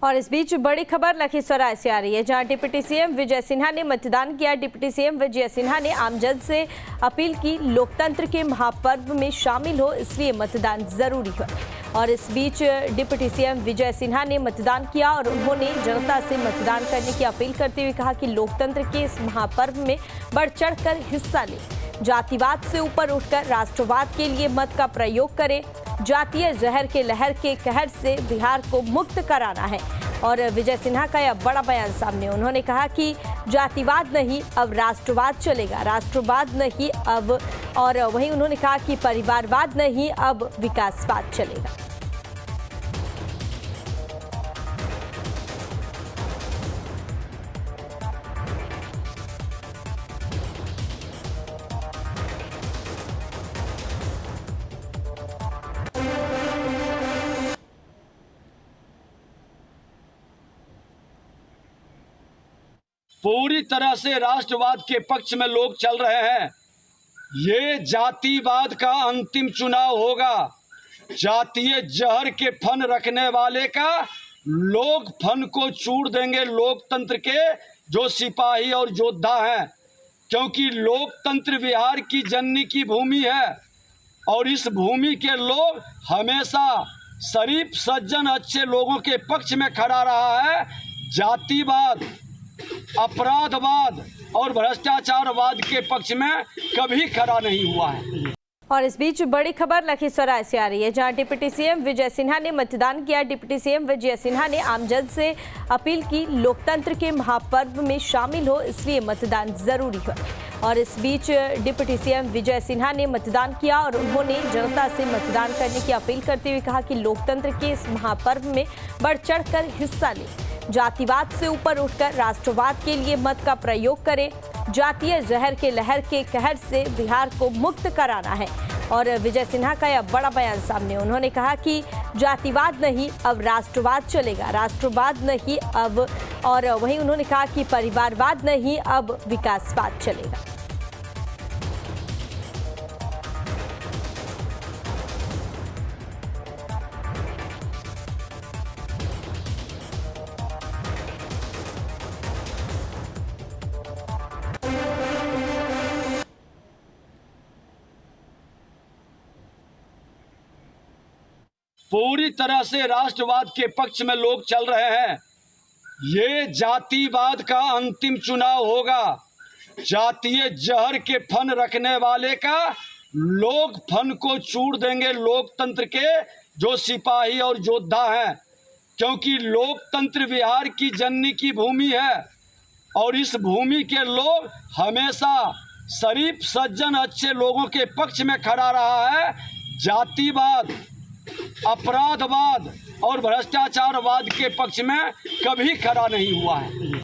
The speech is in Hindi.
और इस बीच बड़ी खबर लखीसराय से आ रही है, जहां डिप्टी सीएम विजय सिन्हा ने मतदान किया। डिप्टी सीएम विजय सिन्हा ने आमजन से अपील की, लोकतंत्र के महापर्व में शामिल हो इसलिए मतदान जरूरी है। और इस बीच डिप्टी सीएम विजय सिन्हा ने मतदान किया और उन्होंने जनता से मतदान करने की अपील करते हुए कहा कि लोकतंत्र के इस महापर्व में बढ़ चढ़कर हिस्सा लें, जातिवाद से ऊपर उठकर राष्ट्रवाद के लिए मत का प्रयोग करें, जातीय जहर के लहर के कहर से बिहार को मुक्त कराना है। और विजय सिन्हा का यह बड़ा बयान सामने, उन्होंने कहा कि जातिवाद नहीं अब राष्ट्रवाद चलेगा, राष्ट्रवाद नहीं अब, और वहीं उन्होंने कहा कि परिवारवाद नहीं अब विकासवाद चलेगा। पूरी तरह से राष्ट्रवाद के पक्ष में लोग चल रहे हैं। ये जातिवाद का अंतिम चुनाव होगा। जातीय जहर के फन रखने वाले का लोग फन को चूर देंगे लोकतंत्र के जो सिपाही और योद्धा हैं, क्योंकि लोकतंत्र बिहार की जननी की भूमि है और इस भूमि के लोग हमेशा शरीफ सज्जन अच्छे लोगों के पक्ष में खड़ा रहा है। जातिवाद, अपराधवाद और भ्रष्टाचारवाद के पक्ष में कभी खड़ा नहीं हुआ है। और इस बीच बड़ी खबर लखीसराय से आ रही है, जहां डिप्टी सीएम विजय सिन्हा ने मतदान किया। डिप्टी सीएम विजय सिन्हा ने आमजन से अपील की, लोकतंत्र के महापर्व में शामिल हो इसलिए मतदान जरूरी है। और इस बीच डिप्टी सीएम विजय सिन्हा ने मतदान किया और उन्होंने जनता से मतदान करने की अपील करते हुए कहा कि लोकतंत्र के इस महापर्व में बढ़ चढ़कर हिस्सा लें, जातिवाद से ऊपर उठकर राष्ट्रवाद के लिए मत का प्रयोग करें, जातीय जहर के लहर के कहर से बिहार को मुक्त कराना है। और विजय सिन्हा का यह बड़ा बयान सामने, उन्होंने कहा कि जातिवाद नहीं अब राष्ट्रवाद चलेगा, राष्ट्रवाद नहीं अब, और वहीं उन्होंने कहा कि परिवारवाद नहीं अब विकासवाद चलेगा। पूरी तरह से राष्ट्रवाद के पक्ष में लोग चल रहे हैं। ये जातिवाद का अंतिम चुनाव होगा। जातीय जहर के फन रखने वाले का लोग फन को चूर देंगे लोकतंत्र के जो सिपाही और योद्धा हैं, क्योंकि लोकतंत्र बिहार की जननी की भूमि है और इस भूमि के लोग हमेशा शरीफ सज्जन अच्छे लोगों के पक्ष में खड़ा रहा है। जातिवाद, अपराधवाद और भ्रष्टाचारवाद के पक्ष में कभी खड़ा नहीं हुआ है।